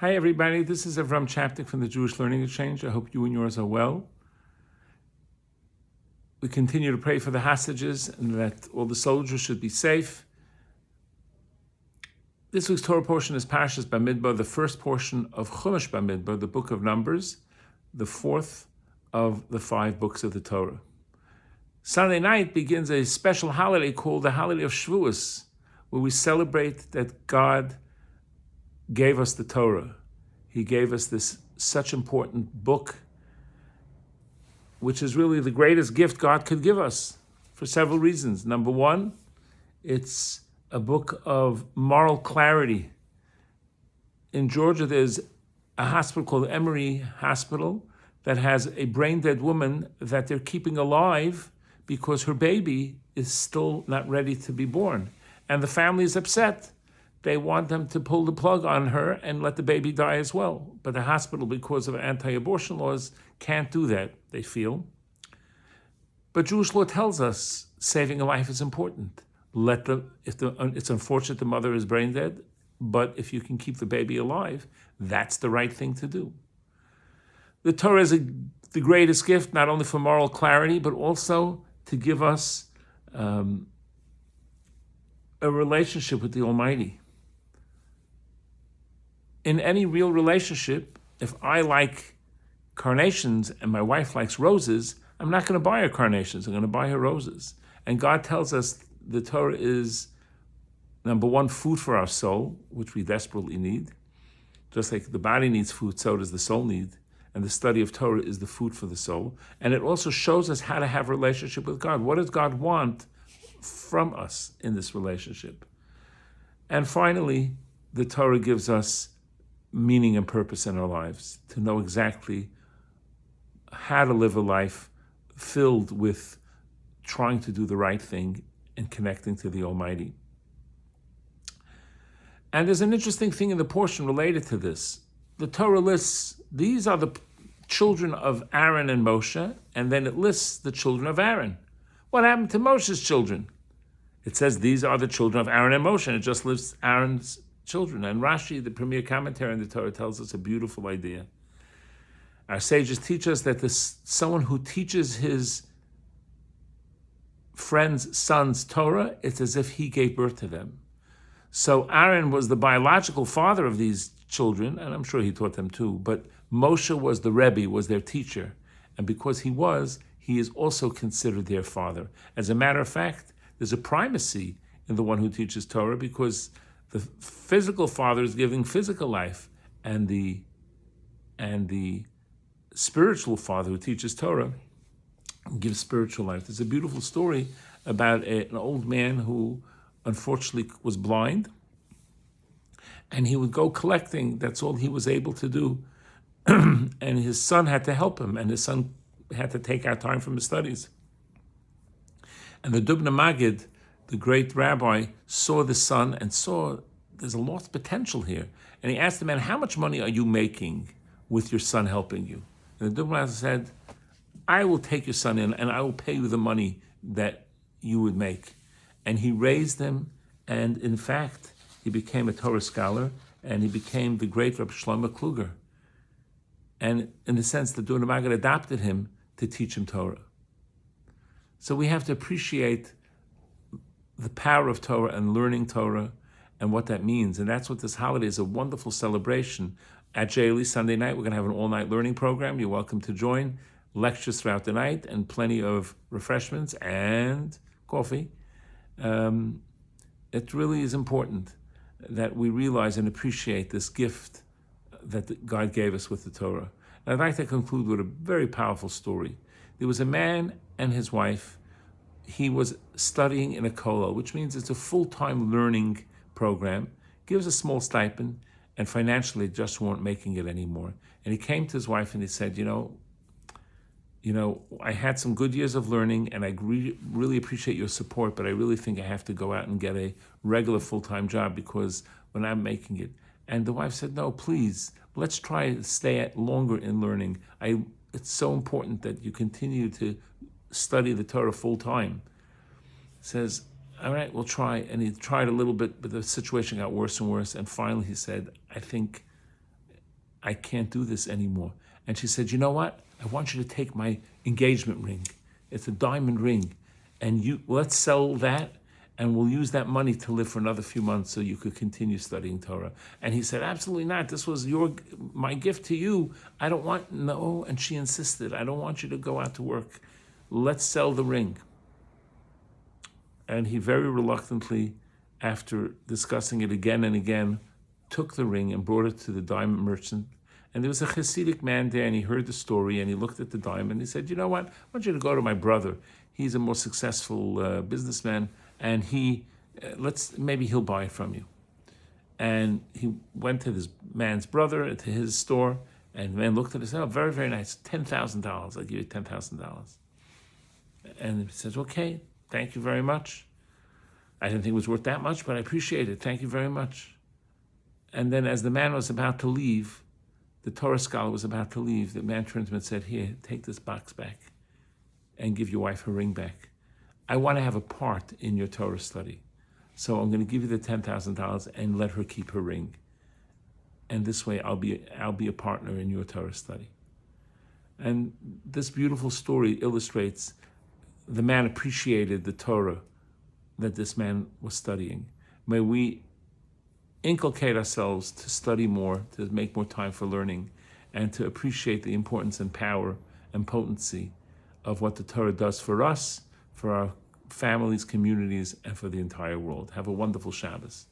Hi everybody, this is Avrohom Czapnik from the Jewish Learning Exchange. I hope you and yours are well. We continue to pray for the hostages and that all the soldiers should be safe. This week's Torah portion is Parshat Bamidbar, the first portion of Chumash Bamidbar, the book of Numbers, the fourth of the 5 books of the Torah. Sunday night begins a special holiday called the holiday of Shavuos, where we celebrate that God gave us the Torah. He gave us this such important book, which is really the greatest gift God could give us for several reasons. Number one, it's a book of moral clarity. In Georgia, there's a hospital called Emory Hospital that has a brain-dead woman that they're keeping alive because her baby is still not ready to be born. And the family is upset. They want them to pull the plug on her and let the baby die as well. But the hospital, because of anti-abortion laws, can't do that, they feel. But Jewish law tells us saving a life is important. It's unfortunate the mother is brain dead, but if you can keep the baby alive, that's the right thing to do. The Torah is the greatest gift, not only for moral clarity, but also to give us a relationship with the Almighty. In any real relationship, if I like carnations and my wife likes roses, I'm not going to buy her carnations. I'm going to buy her roses. And God tells us the Torah is, number one, food for our soul, which we desperately need. Just like the body needs food, so does the soul need. And the study of Torah is the food for the soul. And it also shows us how to have a relationship with God. What does God want from us in this relationship? And finally, the Torah gives us meaning and purpose in our lives, to know exactly how to live a life filled with trying to do the right thing and connecting to the Almighty. And there's an interesting thing in the portion related to this. The Torah lists, these are the children of Aaron and Moshe, and then it lists the children of Aaron. What happened to Moshe's children? It says these are the children of Aaron and Moshe, and it just lists Aaron's children. And Rashi, the premier commentary in the Torah, tells us a beautiful idea. Our sages teach us that someone who teaches his friend's sons Torah, it's as if he gave birth to them. So Aaron was the biological father of these children, and I'm sure he taught them too, but Moshe was the Rabbi, was their teacher. And because he is also considered their father. As a matter of fact, there's a primacy in the one who teaches Torah because the physical father is giving physical life, and the spiritual father who teaches Torah gives spiritual life. There's a beautiful story about an old man who unfortunately was blind, and he would go collecting. That's all he was able to do. And his son had to help him, and his son had to take out time from his studies. And the Dubna Magid, the great rabbi, saw the son and saw there's a lost potential here. And he asked the man, how much money are you making with your son helping you? And the Dubna said, I will take your son in and I will pay you the money that you would make. And he raised him, and in fact, he became a Torah scholar, and he became the great Rabbi Shlomo Kluger. And in a sense, the Dubna Magid adopted him to teach him Torah. So we have to appreciate the power of Torah and learning Torah and what that means. And that's what this holiday is, a wonderful celebration. At JLE Sunday night, we're going to have an all-night learning program. You're welcome to join. Lectures throughout the night and plenty of refreshments and coffee. It really is important that we realize and appreciate this gift that God gave us with the Torah. And I'd like to conclude with a very powerful story. There was a man and his wife. He was studying in a kollel, which means it's a full-time learning program, gives a small stipend, and financially just weren't making it anymore. And he came to his wife and he said, you know, I had some good years of learning and I really appreciate your support, but I really think I have to go out and get a regular full-time job because when I'm making it. And the wife said, no, please, let's try to stay longer in learning. It's so important that you continue to study the Torah full-time. Says, all right, we'll try. And he tried a little bit, but the situation got worse and worse. And finally he said, I think I can't do this anymore. And she said, you know what? I want you to take my engagement ring. It's a diamond ring. And let's sell that, and we'll use that money to live for another few months so you could continue studying Torah. And he said, absolutely not. This was my gift to you. No. And she insisted, I don't want you to go out to work. Let's sell the ring. And he very reluctantly, after discussing it again and again, took the ring and brought it to the diamond merchant. And there was a Hasidic man there, and he heard the story, and he looked at the diamond, and he said, you know what? I want you to go to my brother. He's a more successful businessman, and maybe he'll buy it from you. And he went to this man's brother, to his store, and the man looked at it and said, oh, very, very nice, $10,000. I'll give you $10,000. And he says, okay, thank you very much. I didn't think it was worth that much, but I appreciate it. Thank you very much. And then as the man was about to leave, the Torah scholar was about to leave, the man turned to him and said, here, take this box back and give your wife her ring back. I want to have a part in your Torah study. So I'm going to give you the $10,000 and let her keep her ring. And this way I'll be a partner in your Torah study. And this beautiful story illustrates the man appreciated the Torah that this man was studying. May we inculcate ourselves to study more, to make more time for learning, and to appreciate the importance and power and potency of what the Torah does for us, for our families, communities, and for the entire world. Have a wonderful Shabbos.